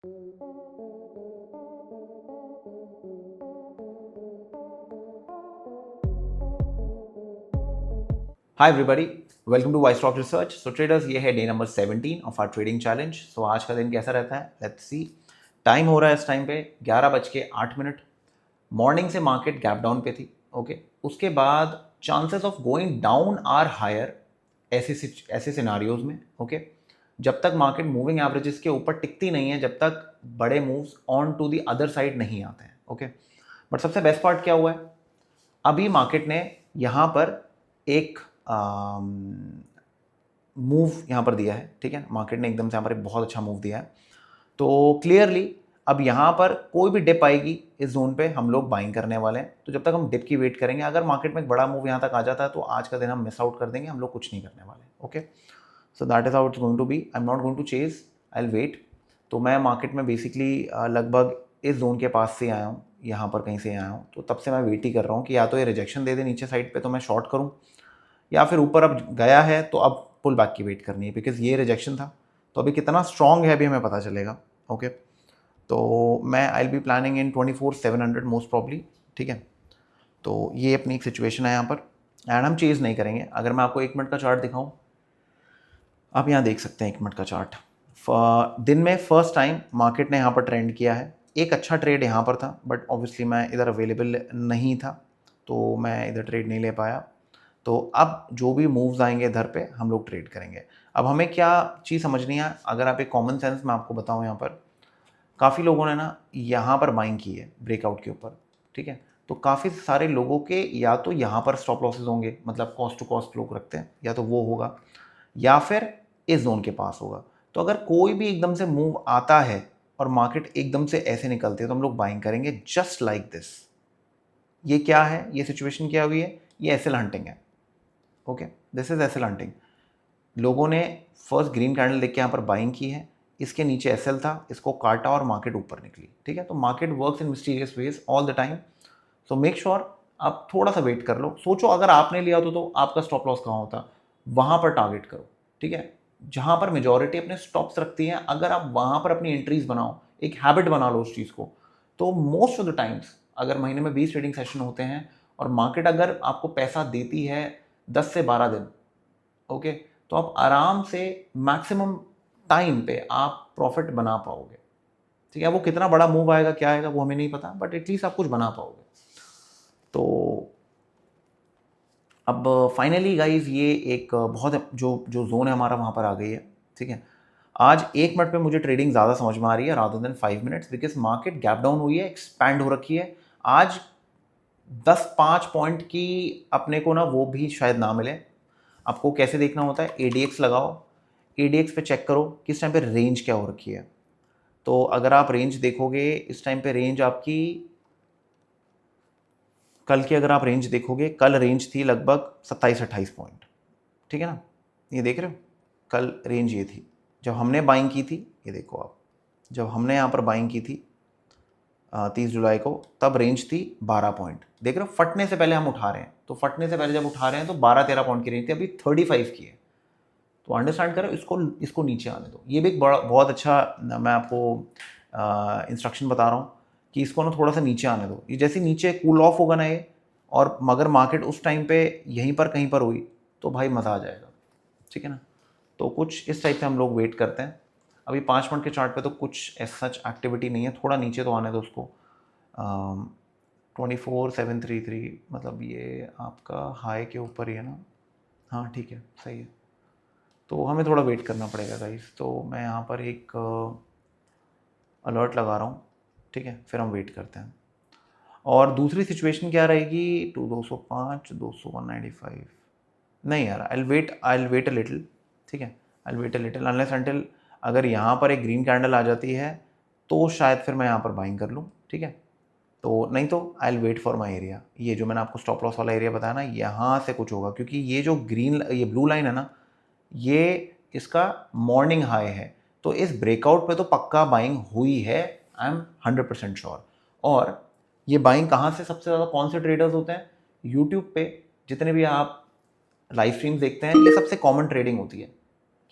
Hi everybody, welcome to Y stock research. So traders, ये है day number 17 of our trading challenge. So आज का दिन कैसा रहता है, लेट्स सी। टाइम हो रहा है इस टाइम पे 11:08। मॉर्निंग से मार्केट गैप डाउन पे थी। ओके, उसके बाद chances of going down are higher ऐसे सिनारियोज में। ओके, जब तक मार्केट मूविंग एवरेजेस के ऊपर टिकती नहीं है, जब तक बड़े moves on to the other side नहीं आते हैं। ओके, बट सबसे बेस्ट पार्ट क्या हुआ है, अभी मार्केट ने यहाँ पर एक मूव यहाँ पर दिया है। ठीक है, मार्केट ने एकदम से यहाँ पर एक बहुत अच्छा मूव दिया है। तो क्लियरली अब यहाँ पर कोई भी डिप आएगी इस जोन पे हम लोग बाइंग करने वाले हैं। तो जब तक हम डिप की वेट करेंगे, अगर मार्केट में एक बड़ा मूव यहाँ तक आ जाता है तो आज का दिन हम मिस आउट कर देंगे, हम लोग कुछ नहीं करने वाले। Okay, so that is how it's going to be. I am not going to chase, I will wait. तो मैं मार्केट में बेसिकली लगभग इस जोन के पास से आया हूँ, यहाँ पर कहीं से आया हूँ। तो तब से मैं वेट ही कर रहा हूँ कि या तो ये रिजेक्शन दे दे नीचे साइड पे तो मैं शॉर्ट करूँ, या फिर ऊपर अब गया है तो अब पुल बैक की वेट करनी है, बिकॉज ये रिजेक्शन था। तो अभी कितना स्ट्रॉन्ग है अभी हमें पता चलेगा। ओके, तो मैं I will be planning in 24,700 most probably. ठीक है, तो ये अपनी एक सिचुएशन है यहाँ पर, एंड हम चेज नहीं करेंगे। अगर मैं आपको 1 मिनट का चार्ट दिखाऊं, आप यहाँ देख सकते हैं 1 मिनट का चार्ट। दिन में फर्स्ट टाइम मार्केट ने यहाँ पर ट्रेंड किया है। एक अच्छा ट्रेड यहाँ पर था, बट ऑब्वियसली मैं इधर अवेलेबल नहीं था तो मैं इधर ट्रेड नहीं ले पाया। तो अब जो भी मूव्स आएंगे इधर पे हम लोग ट्रेड करेंगे। अब हमें क्या चीज़ समझनी है, अगर आप एक कॉमन सेंस मैं आपको बताऊं, यहाँ पर काफ़ी लोगों ने ना यहाँ पर बाइंग की है ब्रेकआउट के ऊपर। ठीक है, तो काफ़ी सारे लोगों के या तो यहाँ पर स्टॉप लॉसेस होंगे, मतलब कॉस्ट टू कॉस्ट लोग रखते हैं, या तो वो होगा, या फिर इस जोन के पास होगा। तो अगर कोई भी एकदम से मूव आता है और मार्केट एकदम से ऐसे निकलती है तो हम लोग बाइंग करेंगे जस्ट लाइक दिस। ये क्या है, ये सिचुएशन क्या हुई है, ये एसएल हंटिंग है। Okay, this is SL hunting. लोगों ने फर्स्ट ग्रीन कैंडल देख के यहाँ पर बाइंग की है, इसके नीचे एसएल था, इसको काटा और मार्केट ऊपर निकली। ठीक है, तो market works in mysterious ways all the time. So make sure आप थोड़ा सा वेट कर लो, सोचो अगर आपने लिया तो आपका स्टॉप लॉस कहाँ होता, वहां पर टारगेट करो। ठीक है, जहां पर मेजॉरिटी अपने स्टॉप्स रखती हैं, अगर आप वहां पर अपनी एंट्रीज बनाओ, एक हैबिट बना लो उस चीज़ को, तो मोस्ट ऑफ द टाइम्स अगर महीने में 20 ट्रेडिंग सेशन होते हैं और मार्केट अगर आपको पैसा देती है 10 से 12 दिन, ओके, तो आप आराम से मैक्सिमम टाइम पे आप प्रॉफिट बना पाओगे। ठीक है, वो कितना बड़ा मूव आएगा क्या आएगा वो हमें नहीं पता, बट एटलीस्ट आप कुछ बना पाओगे। तो अब फाइनली गाइज ये एक बहुत जो जो जोन है हमारा वहाँ पर आ गई है। ठीक है, आज 1 मिनट पे मुझे ट्रेडिंग ज़्यादा समझ में आ रही है rather than 5 minutes, because market gap down हुई है, एक्सपैंड हो रखी है। आज 10-5 पॉइंट की अपने को ना वो भी शायद ना मिले। आपको कैसे देखना होता है, एडीएक्स लगाओ, एडीएक्स पे चेक करो किस टाइम पे रेंज क्या हो रखी है। तो अगर आप रेंज देखोगे इस टाइम पे रेंज आपकी, कल की अगर आप रेंज देखोगे, कल रेंज थी लगभग 27-28 पॉइंट। ठीक है ना, ये देख रहे हो, कल रेंज ये थी जब हमने बाइंग की थी। ये देखो आप, जब हमने यहाँ पर बाइंग की थी 30 जुलाई को, तब रेंज थी 12 पॉइंट। देख रहे हो, फटने से पहले हम उठा रहे हैं, तो फटने से पहले जब उठा रहे हैं तो 12-13 पॉइंट की रेंज थी, अभी 35 की है। तो अंडरस्टैंड करो, इसको नीचे आने दो। ये भी एक बड़ा बहुत अच्छा मैं आपको इंस्ट्रक्शन बता रहा हूँ कि इसको ना थोड़ा सा नीचे आने दो। ये जैसे नीचे कूल ऑफ होगा ना ये, और मगर मार्केट उस टाइम पे यहीं पर कहीं पर हुई तो भाई मज़ा आ जाएगा। ठीक है ना, तो कुछ इस टाइप से हम लोग वेट करते हैं। अभी 5 मिनट के चार्ट पे तो कुछ ऐसा सच एक्टिविटी नहीं है, थोड़ा नीचे तो आने दो उसको। 24,733 मतलब ये आपका हाई के ऊपर ही है ना। हाँ ठीक है, सही है। तो हमें थोड़ा वेट करना पड़ेगा गाइस। तो मैं यहाँ पर एक अलर्ट लगा रहा हूँ। ठीक है, फिर हम वेट करते हैं। और दूसरी सिचुएशन क्या रहेगी, 205, 200, 195। नहीं यार, आई वेट अ लिटिल। ठीक है, I wait a little unless until अगर यहाँ पर एक ग्रीन कैंडल आ जाती है तो शायद फिर मैं यहाँ पर बाइंग कर लूँ। ठीक है, तो नहीं तो I will wait for my area. ये जो मैंने आपको स्टॉप लॉस वाला एरिया बताया ना, यहाँ से कुछ होगा, क्योंकि ये जो ये ब्लू लाइन है ना, ये इसका मॉर्निंग हाई है। तो इस ब्रेकआउट पे तो पक्का बाइंग हुई है, आई एम 100% श्योर। और ये बाइंग कहाँ से सबसे ज़्यादा, कौन से ट्रेडर्स होते हैं, यूट्यूब पे जितने भी आप लाइव स्ट्रीम्स देखते हैं, ये सबसे कॉमन ट्रेडिंग होती है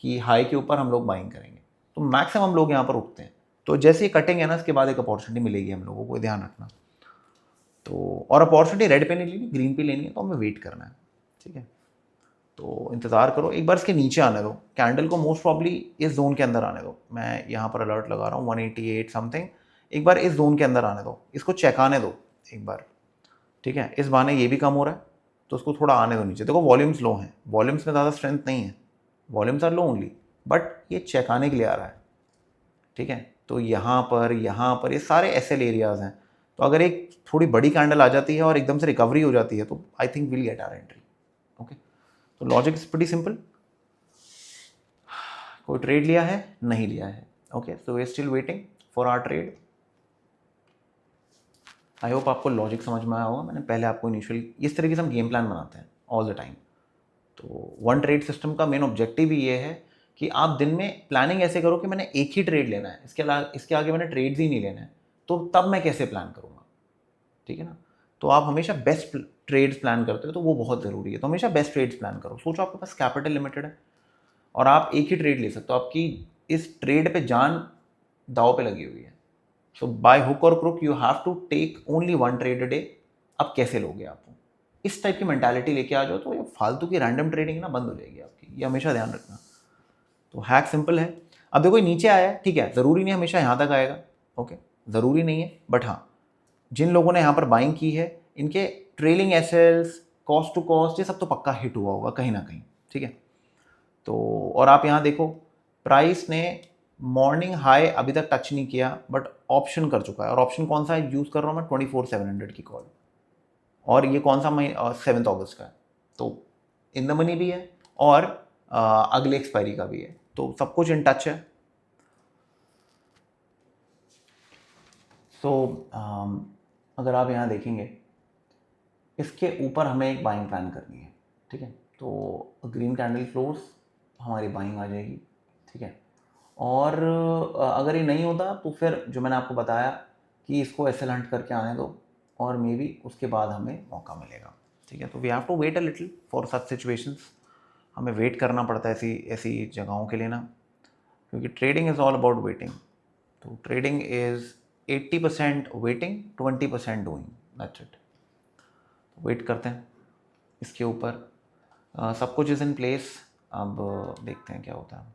कि हाई के ऊपर हम लोग बाइंग करेंगे। तो मैक्सिमम लोग यहाँ पर उठते हैं। तो जैसे ही कटेंगे ना, इसके बाद एक अपॉर्चुनिटी मिलेगी हम लोगों को, ध्यान रखना। तो और अपॉर्चुनिटी रेड पे नहीं लेनी, ग्रीन पे लेनी है, तो हमें वेट करना है, ठीक है। तो इंतज़ार करो, एक बार इसके नीचे आने दो, कैंडल को मोस्ट प्रॉब्ली इस जोन के अंदर आने दो। मैं यहाँ पर अलर्ट लगा रहा हूँ 188 समथिंग, एक बार इस जोन के अंदर आने दो, इसको चेक आने दो एक बार, ठीक है। इस बहाने ये भी कम हो रहा है, तो उसको थोड़ा आने दो नीचे। देखो वॉल्यूम्स लो हैं, वॉल्यूम्स में ज़्यादा स्ट्रेंथ नहीं है, volumes are low only, but ये चेक आने के लिए आ रहा है, ठीक है। तो यहाँ पर ये सारे एसएल एरियाज हैं। तो अगर एक थोड़ी बड़ी कैंडल आ जाती है और एकदम से रिकवरी हो जाती है, तो I think will get our entry. Okay, तो लॉजिक इज प्रीटी सिंपल। कोई ट्रेड लिया है? नहीं लिया है। Okay, so we are still waiting for our trade. I hope आपको लॉजिक समझ में आया होगा। मैंने पहले आपको इनिशियल इस तरीके से हम गेम प्लान बनाते हैं ऑल द टाइम। तो वन ट्रेड सिस्टम का मेन ऑब्जेक्टिव ही ये है कि आप दिन में प्लानिंग ऐसे करो कि मैंने एक ही ट्रेड लेना है, इसके आगे मैंने ट्रेड्स ही नहीं लेना है, तो तब मैं कैसे प्लान करूँगा, ठीक है ना। तो आप हमेशा बेस्ट ट्रेड्स प्लान करते हो, तो वो बहुत ज़रूरी है। तो हमेशा बेस्ट ट्रेड्स प्लान करो। सोचो आपके पास कैपिटल लिमिटेड है और आप एक ही ट्रेड ले सकते हो, आपकी इस ट्रेड पे जान दाव पे लगी हुई है। सो बाय हुक और crook you have to take only one trade a day. अब कैसे लोगे आप? इस टाइप की मेंटालिटी लेके आ जाओ, तो ये फालतू की रैंडम ट्रेडिंग ना बंद हो जाएगी आपकी, ये हमेशा ध्यान रखना। तो हैक सिंपल है। अब देखो ये नीचे आया है, ठीक है, ज़रूरी नहीं हमेशा यहाँ तक आएगा, ओके, ज़रूरी नहीं है, बट हाँ, जिन लोगों ने यहाँ पर बाइंग की है, इनके ट्रेलिंग एसएल्स, कॉस्ट टू कॉस्ट, ये सब तो पक्का हिट हुआ होगा कहीं ना कहीं, ठीक है। तो और आप यहाँ देखो, प्राइस ने मॉर्निंग हाई अभी तक टच नहीं किया, बट ऑप्शन कर चुका है। और ऑप्शन कौन सा है यूज़ कर रहा हूँ मैं? 24,700 की कॉल। और ये कौन सा महीना? 7 अगस्त का है। तो इन द मनी भी है और अगले एक्सपायरी का भी है, तो सब कुछ इन टच है। सो अगर आप यहाँ देखेंगे, इसके ऊपर हमें एक बाइंग प्लान करनी है, ठीक है। तो ग्रीन कैंडल क्लोज, हमारी बाइंग आ जाएगी, ठीक है। और अगर ये नहीं होता, तो फिर जो मैंने आपको बताया कि इसको ऐसे हंट करके आने दो, और मे बी उसके बाद हमें मौका मिलेगा, ठीक है। तो we have to wait a little for such situations. हमें वेट करना पड़ता है ऐसी ऐसी जगहों के लिए ना, क्योंकि trading is all about waiting. तो trading is 80% waiting, 20% doing, that's it. Wait करते हैं इसके ऊपर। सब कुछ इज़ इन प्लेस। अब देखते हैं क्या होता है।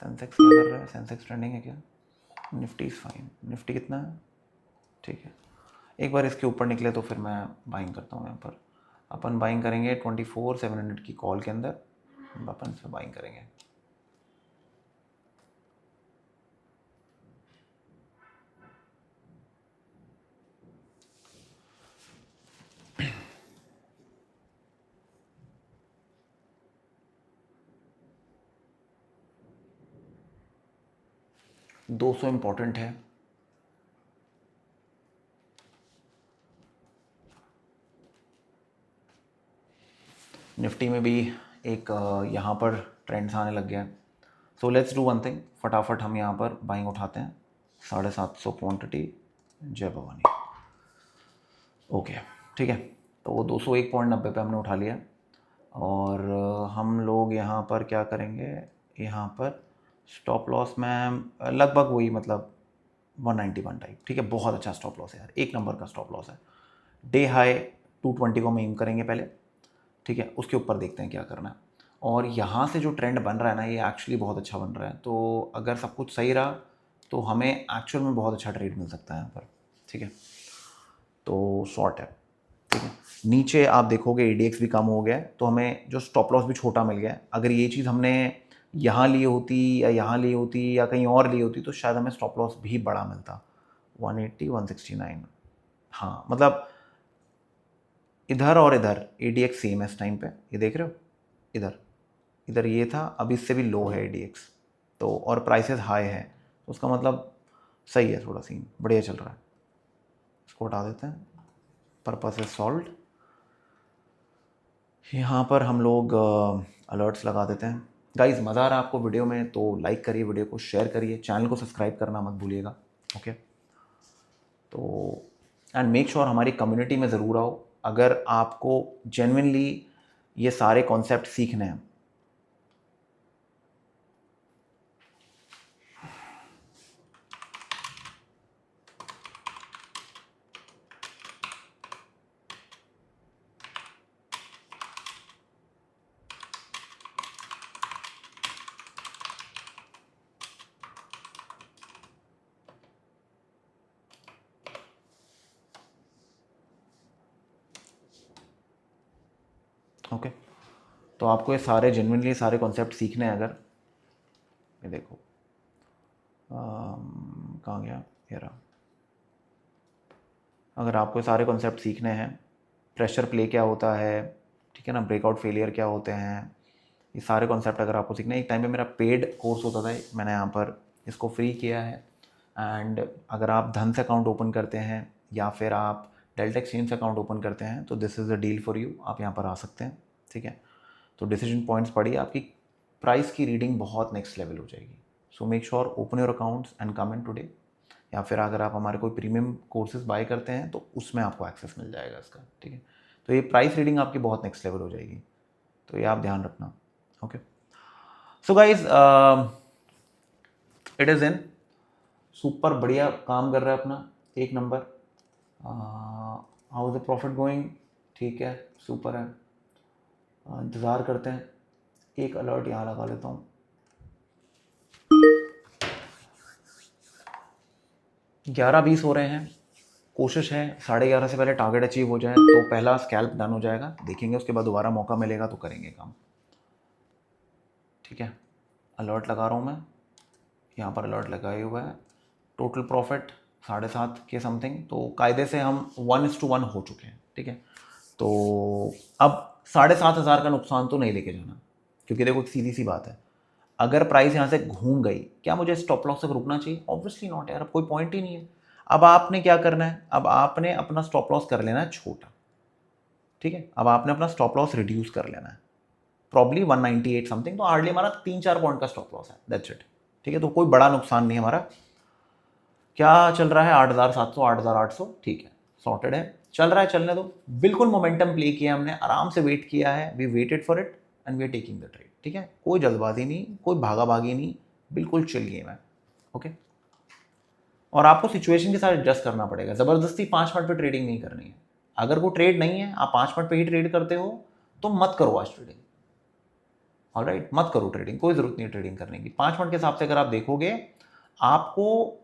सेंसेक्स क्या कर रहा है? सेंसेक्स ट्रेंडिंग है क्या? Nifty is fine. निफ्टी कितना है? ठीक है, एक बार इसके ऊपर निकले तो फिर मैं बाइंग करता हूँ। यहाँ पर अपन बाइंग करेंगे 24,700 की कॉल के अंदर, अपन इस पर बाइंग करेंगे। दो सौ इम्पोर्टेंट है। निफ्टी में भी एक यहाँ पर ट्रेंड्स आने लग गया है। So let's do one thing, फटाफट हम यहाँ पर बाइंग उठाते हैं। 750 क्वांटिटी, जय भवानी। ओके, ठीक है। तो वो 201.90 पे हमने उठा लिया। और हम लोग यहाँ पर क्या करेंगे? यहाँ पर स्टॉप लॉस में लगभग वही, मतलब 191 टाइप, ठीक है। बहुत अच्छा स्टॉप लॉस है यार, एक नंबर का स्टॉप लॉस है। डे हाई 220 को हम एम करेंगे पहले, ठीक है। उसके ऊपर देखते हैं क्या करना है। और यहाँ से जो ट्रेंड बन रहा है ना, ये एक्चुअली बहुत अच्छा बन रहा है। तो अगर सब कुछ सही रहा, तो हमें एक्चुअल में बहुत अच्छा ट्रेड मिल सकता है यहाँ पर, ठीक है। तो शॉर्ट है, ठीक है। नीचे आप देखोगे ADX भी कम हो गया है, तो हमें जो स्टॉप लॉस भी छोटा मिल गया है। अगर ये चीज़ हमने यहाँ ली होती या यहाँ ली होती या कहीं और ली होती, तो शायद हमें स्टॉप लॉस भी बड़ा मिलता। 180, 169, हाँ, मतलब इधर और इधर ADX सेम है इस टाइम पे, ये देख रहे हो, इधर इधर ये था, अब इससे भी लो है ADX। तो और प्राइसेस हाई है, तो उसका मतलब सही है, थोड़ा सीन बढ़िया चल रहा है। इसको हटा देते हैं, पर्पस इज सॉल्व्ड। यहाँ पर हम लोग अलर्ट्स लगा देते हैं। गाइस, मज़ा आ रहा है आपको वीडियो में तो लाइक करिए, वीडियो को शेयर करिए, चैनल को सब्सक्राइब करना मत भूलिएगा, ओके। तो एंड मेक श्योर हमारी कम्युनिटी में ज़रूर आओ, अगर आपको जेन्युइनली ये सारे कॉन्सेप्ट सीखने हैं। ओके, तो आपको ये सारे जेन्युइनली सारे कॉन्सेप्ट सीखने हैं अगर, ये देखो कहाँ गया ये रहा, अगर आपको सारे कॉन्सेप्ट सीखने हैं, प्रेशर प्ले क्या होता है, ठीक है ना, ब्रेकआउट फेलियर क्या होते हैं, ये सारे कॉन्सेप्ट अगर आपको सीखना है। एक टाइम पे मेरा पेड कोर्स होता था, मैंने यहाँ पर इसको फ्री किया है। एंड अगर आप धन से अकाउंट ओपन करते हैं या फिर आप डेल्टा एक्सचेंज से अकाउंट ओपन करते हैं तो this is a deal for you, आप यहाँ पर आ सकते हैं, ठीक है। तो डिसीजन पॉइंट्स पढ़िए, आपकी प्राइस की रीडिंग बहुत नेक्स्ट लेवल हो जाएगी। सो make sure open your accounts and come in today, या फिर अगर आप हमारे कोई प्रीमियम कोर्सेज बाय करते हैं तो उसमें आपको एक्सेस मिल जाएगा इसका, ठीक है। तो ये प्राइस रीडिंग आपकी बहुत नेक्स्ट लेवल हो जाएगी, तो ये आप ध्यान रखना। Okay, so guys it is in, super बढ़िया काम कर रहा है अपना, एक number. How is the profit going, ठीक है, सुपर है। इंतज़ार करते हैं, एक अलर्ट यहाँ लगा लेता हूँ। 11:20 हो रहे हैं, कोशिश है 11:30 से पहले टारगेट अचीव हो जाए तो पहला स्कैल्प डन हो जाएगा, देखेंगे उसके बाद दोबारा मौका मिलेगा तो करेंगे काम, ठीक है। अलर्ट लगा रहा हूँ मैं, यहाँ पर अलर्ट लगाए हुआ है। टोटल प्रॉफिट 7.5 के समथिंग, तो कायदे से हम 1:1 हो चुके हैं, ठीक है। तो अब 7,500 का नुकसान तो नहीं लेके जाना, क्योंकि देखो सीधी सी बात है, अगर प्राइस यहाँ से घूम गई, क्या मुझे स्टॉप लॉस तक रुकना चाहिए? ऑब्वियसली नॉट यार, अब कोई पॉइंट ही नहीं है। अब आपने क्या करना है, अब आपने अपना स्टॉप लॉस कर लेना है छोटा, ठीक है। अब आपने अपना स्टॉप लॉस रिड्यूस कर लेना है, प्रॉब्ली 198 समथिंग, तो हार्डली हमारा 3-4 पॉइंट का स्टॉप लॉस है, दैट्स इट, ठीक है। तो कोई बड़ा नुकसान नहीं है हमारा। क्या चल रहा है, 8,700 8,800, ठीक है, सॉर्टेड है, चल रहा है, चलने दो। बिल्कुल मोमेंटम प्ले किया हमने, आराम से वेट किया है, we waited for it and we are taking the trade, ठीक है। कोई जल्दबाजी नहीं, कोई भागा भागी नहीं, बिल्कुल चिल गेम है, ओके। और आपको सिचुएशन के साथ एडजस्ट करना पड़ेगा, ज़बरदस्ती 5 मिनट पे ट्रेडिंग नहीं करनी है। अगर वो ट्रेड नहीं है, आप 5 मिनट पे ही ट्रेड करते हो तो मत करो आज ट्रेडिंग, ऑलराइट, मत करो ट्रेडिंग, कोई ज़रूरत नहीं है ट्रेडिंग करने की। 5 मिनट के हिसाब से अगर आप देखोगे, आपको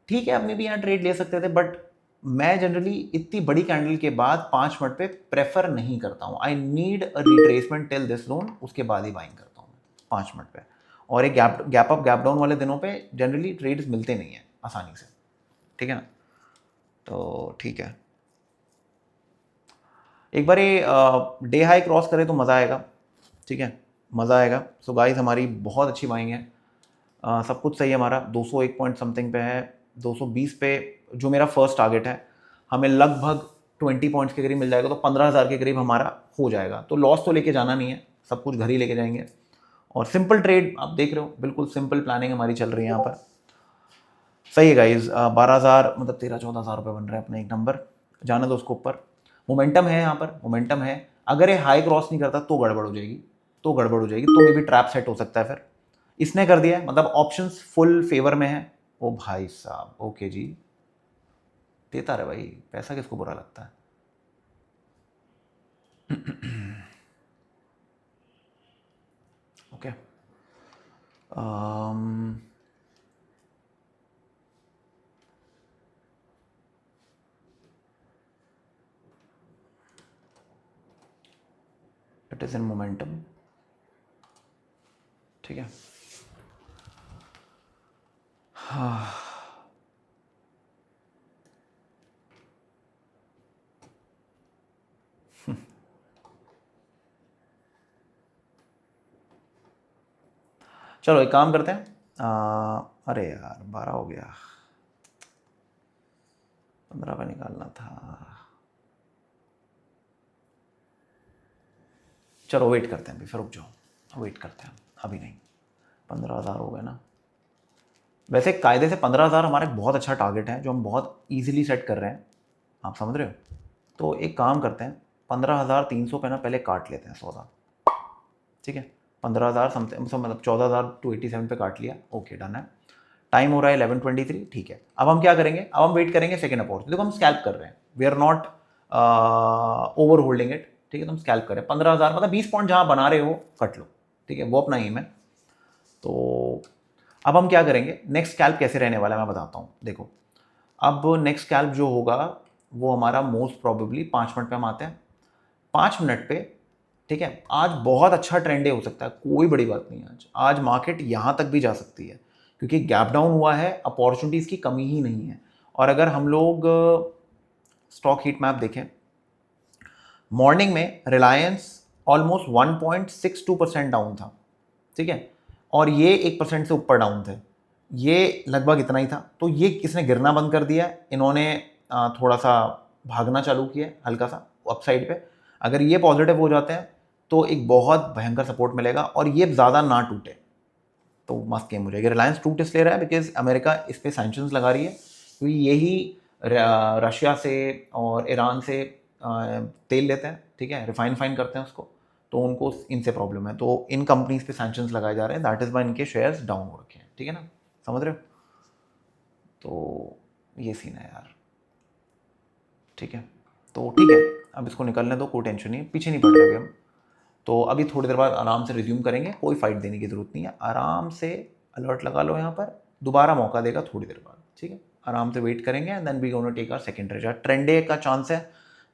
ठीक है, अपने भी यहाँ ट्रेड ले सकते थे, बट मैं जनरली इतनी बड़ी कैंडल के बाद 5 मिनट पे प्रेफर नहीं करता हूँ। I need a retracement till this zone, उसके बाद ही बाइंग करता हूँ 5 मिनट पे। और एक गैप अप गैप डाउन वाले दिनों पे जनरली ट्रेड्स मिलते नहीं हैं आसानी से, ठीक है ना। तो ठीक है, एक बार ये डे हाई क्रॉस करे तो मज़ा आएगा, ठीक है, मज़ा आएगा। सो गाइस हमारी बहुत अच्छी बाइंग है, सब कुछ सही है हमारा, 201 पॉइंट समथिंग पे है, 220 पे जो मेरा फर्स्ट टारगेट है, हमें लगभग 20 पॉइंट्स के करीब मिल जाएगा, तो 15,000 के करीब हमारा हो जाएगा। तो लॉस तो लेके जाना नहीं है, सब कुछ घर ही लेके जाएंगे। और सिंपल ट्रेड आप देख रहे हो, बिल्कुल सिंपल प्लानिंग हमारी चल रही है यहाँ पर, सही है गाइज। 12,000 मतलब 13-14,000 रुपये बन रहे हैं अपने, एक नंबर, जाने दो उसको ऊपर। मोमेंटम है यहाँ पर, मोमेंटम है, अगर ये हाई क्रॉस नहीं करता तो गड़बड़ हो जाएगी, तो गड़बड़ हो जाएगी, तो मे भी ट्रैप सेट हो सकता है। फिर इसने कर दिया है, मतलब ऑप्शंस फुल फेवर में है। ओ भाई साहब, ओके जी, देता रहे भाई, पैसा किसको बुरा लगता है। Okay, it is in momentum, ठीक है। हाँ, चलो एक काम करते हैं, अरे यार 12 हो गया, 15 पे निकालना था। चलो वेट करते हैं, फिर रुक जाओ, वेट करते हैं, अभी नहीं। 15,000 हो गए ना, वैसे कायदे से 15,000 हमारा एक बहुत अच्छा टारगेट है जो हम बहुत ईजिली सेट कर रहे हैं, आप समझ रहे हो। तो एक काम करते हैं, 15,300 पे ना पहले काट लेते हैं सौदा, ठीक है। 15,000 समथिंग, मतलब 14,287 पे काट लिया, ओके डन है। टाइम हो रहा है 11:23, ठीक है। अब हम क्या करेंगे, अब हम वेट करेंगे सेकेंड अपॉर्चुनिटी। देखो हम स्कैल्प कर रहे हैं, we are not over holding it, ठीक है। तो हम स्कैल्प कर रहे हैं 15,000, मतलब 20 पॉइंट जहाँ बना रहे हो कट लो, ठीक है, वो अपना एम है। तो अब हम क्या करेंगे, नेक्स्ट स्कैल्प कैसे रहने वाला है मैं बताता हूँ। देखो अब नेक्स्ट स्कैल्प जो होगा वो हमारा मोस्ट प्रोबेबली 5 मिनट पे हम आते हैं। 5 मिनट पे ठीक है, आज बहुत अच्छा ट्रेंड डे हो सकता है, कोई बड़ी बात नहीं है। आज मार्केट यहाँ तक भी जा सकती है क्योंकि गैप डाउन हुआ है, अपॉर्चुनिटीज़ की कमी ही नहीं है। और अगर हम लोग स्टॉक हीट मैप देखें, मॉर्निंग में रिलायंस ऑलमोस्ट 1.62% डाउन था, ठीक है, और ये 1% से ऊपर डाउन थे, ये लगभग इतना ही था। तो ये किसने गिरना बंद कर दिया, इन्होंने थोड़ा सा भागना चालू किया हल्का सा अपसाइड पे। अगर ये पॉजिटिव हो जाते हैं तो एक बहुत भयंकर सपोर्ट मिलेगा और ये ज़्यादा ना टूटे तो मस्त गेम हो जाएगी। रिलायंस टूट इसलिए रहा है बिकॉज अमेरिका इस पर सैंक्शंस लगा रही है, क्योंकि यही रशिया से और ईरान से तेल लेते हैं, ठीक है, रिफाइन करते हैं उसको, तो उनको इनसे प्रॉब्लम है, तो इन कंपनीज पे सैंक्शंस लगाए जा रहे हैं, दैट इज़ वाई इनके शेयर्स डाउन हो रखे हैं, ठीक है ना, समझ रहे हो। तो ये सीन है यार, ठीक है, तो ठीक है, अब इसको निकलने दो, कोई टेंशन नहीं है, पीछे नहीं पड़ रहे अभी हम। तो अभी थोड़ी देर बाद आराम से रिज्यूम करेंगे, कोई फाइट देने की ज़रूरत नहीं है, आराम से अलर्ट लगा लो यहाँ पर, दोबारा मौका देगा थोड़ी देर बाद, ठीक है, आराम से वेट करेंगे and then we gonna take our second trade. Trend day का चांस है,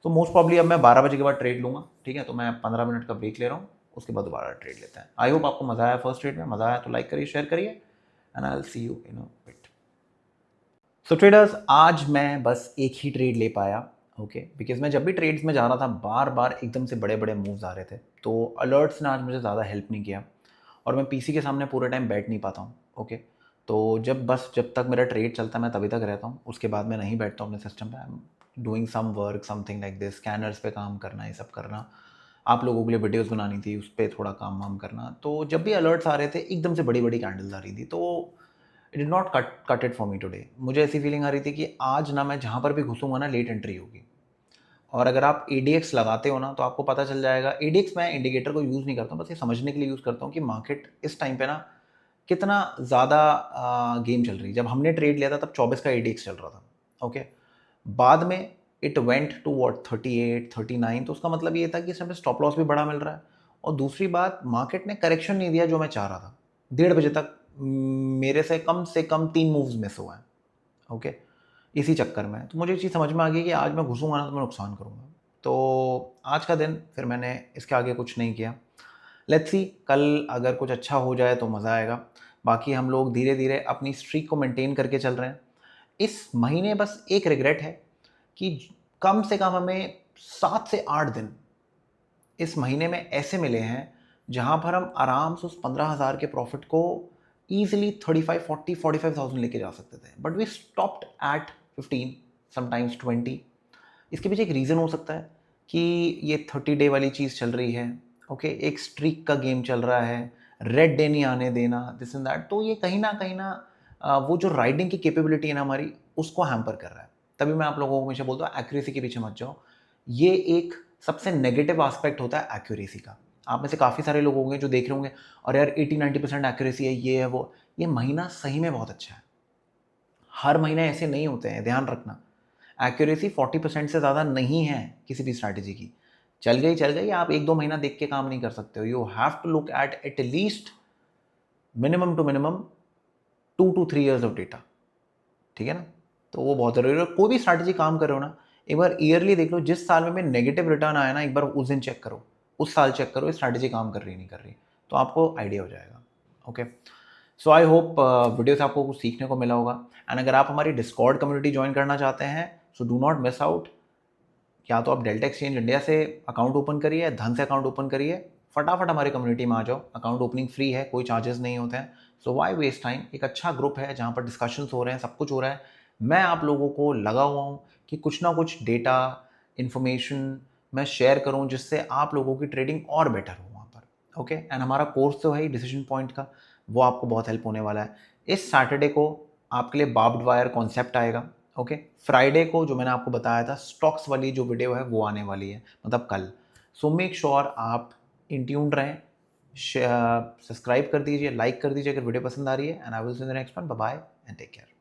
तो मोस्ट प्रॉब्ली अब मैं 12 बजे के बाद ट्रेड लूँगा, ठीक है, तो मैं 15 मिनट का ब्रेक ले रहा हूँ, उसके बाद दोबारा ट्रेड लेते हैं। आई होप आपको मज़ा आया फर्स्ट ट्रेड में, मज़ा आया तो लाइक करिए, शेयर करिए and I will C you in a bit. So traders, आज मैं बस एक ही ट्रेड ले पाया, ओके, बिकॉज मैं जब भी ट्रेड्स में जा रहा था बार बार एकदम से बड़े बड़े मूव्स आ रहे थे, तो अलर्ट्स ने आज मुझे ज़्यादा हेल्प नहीं किया और मैं पीसी के सामने पूरे टाइम बैठ नहीं पाता हूँ, ओके। तो जब तक मेरा ट्रेड चलता है मैं तभी तक रहता हूँ, उसके बाद मैं नहीं बैठता हूँ अपने सिस्टम पे। I am doing some work, something like this, scanners पे काम करना, ये सब करना, आप लोगों के लिए वीडियोस बनानी थी, उस पर थोड़ा काम वाम करना। तो जब भी अलर्ट्स आ रहे थे एकदम से बड़ी बड़ी कैंडल्स आ रही थी, तो it did not cut it for me today. मुझे ऐसी फीलिंग आ रही थी कि आज ना मैं जहाँ पर भी घुसूंगा ना लेट एंट्री होगी। और अगर आप ADX लगाते हो ना तो आपको पता चल जाएगा। ADX मैं इंडिकेटर को यूज़ नहीं करता हूँ, बस ये समझने के लिए यूज़ करता हूँ कि मार्केट इस टाइम पे ना कितना ज़्यादा गेम चल रही है। जब हमने ट्रेड लिया था तब 24 का ADX चल रहा था, ओके। बाद में इट वेंट टू वॉट 38 39, तो उसका मतलब ये था कि इस टाइम पे स्टॉप लॉस भी बड़ा मिल रहा है। और दूसरी बात, मार्केट ने करेक्शन नहीं दिया जो मैं चाह रहा था। 1:30 बजे तक मेरे से कम 3 मूव्स मिस हुए हैं, ओके, इसी चक्कर में। तो मुझे ये चीज़ समझ में आ गई कि आज मैं घुसूंगा ना तो मैं नुकसान करूँगा। तो आज का दिन फिर मैंने इसके आगे कुछ नहीं किया। लेट्स सी, कल अगर कुछ अच्छा हो जाए तो मज़ा आएगा। बाकी हम लोग धीरे धीरे अपनी स्ट्रीक को मेंटेन करके चल रहे हैं। इस महीने बस एक रिग्रेट है कि कम से कम हमें 7 से 8 दिन इस महीने में ऐसे मिले हैं जहाँ पर हम आराम से उस 15,000 के प्रॉफिट को ईजिली 35, 40, 45,000 लेके जा सकते थे, but we stopped at 15, sometimes 20। इसके पीछे एक रीज़न हो सकता है कि ये 30 डे वाली चीज़ चल रही है, ओके, एक स्ट्रीक का गेम चल रहा है, रेड डे नहीं आने देना, दिस एंड दैट। तो ये कहीं ना वो जो राइडिंग की कैपेबिलिटी है ना हमारी, उसको हैम्पर कर रहा है। तभी मैं आप लोगों को हमेशा बोलता हूँ एक्यूरेसी के पीछे मत जाओ। ये एक सबसे नेगेटिव एस्पेक्ट होता है एक्यूरेसी का। आप में से काफ़ी सारे लोग होंगे जो देख रहे होंगे और यार 80-90% एक्यूरेसी है, ये है वो। ये महीना सही में बहुत अच्छा है, हर महीने ऐसे नहीं होते हैं, ध्यान रखना। एक्यूरेसी 40% से ज़्यादा नहीं है किसी भी स्ट्रैटेजी की। चल गई, आप 1-2 महीना देख के काम नहीं कर सकते हो। You have to look at least minimum to minimum 2 to 3 years of data, ठीक है ना। तो वो बहुत ज़रूरी है। कोई भी स्ट्रैटेजी काम कर रहे हो ना, एक बार ईयरली देख लो, जिस साल में नेगेटिव रिटर्न आया ना, एक बार उस दिन चेक करो, उस साल चेक करो स्ट्रैटेजी काम कर रही नहीं कर रही, तो आपको आइडिया हो जाएगा, okay. So I hope video से आपको कुछ सीखने को मिला होगा। एंड अगर आप हमारी डिस्कॉर्ड कम्युनिटी ज्वाइन करना चाहते हैं, so do not miss out. या तो आप डेल्टा एक्सचेंज इंडिया से अकाउंट ओपन करिए, धन से अकाउंट ओपन करिए, फटाफट हमारी कम्युनिटी में आ जाओ। अकाउंट ओपनिंग फ्री है, कोई चार्जेस नहीं होते हैं। सो वाई वेस्ट टाइम। एक अच्छा ग्रुप है जहाँ पर डिस्कशंस हो रहे हैं, सब कुछ हो रहा है। मैं आप लोगों को लगा हुआ हूँ कि कुछ ना कुछ डेटा इन्फॉर्मेशन मैं शेयर करूँ जिससे आप लोगों की ट्रेडिंग और बेटर हो वहाँ पर, ओके। एंड हमारा कोर्स तो है ही डिसीजन पॉइंट का, वो आपको बहुत हेल्प होने वाला है। इस सैटरडे को आपके लिए बार्ब्ड वायर कॉन्सेप्ट आएगा, ओके। फ्राइडे को जो मैंने आपको बताया था स्टॉक्स वाली जो वीडियो है वो आने वाली है, मतलब कल। सो मेक श्योर आप इन ट्यून रहें, सब्सक्राइब कर दीजिए, लाइक कर दीजिए अगर वीडियो पसंद आ रही है। And I will see the next one. Bye bye and take care.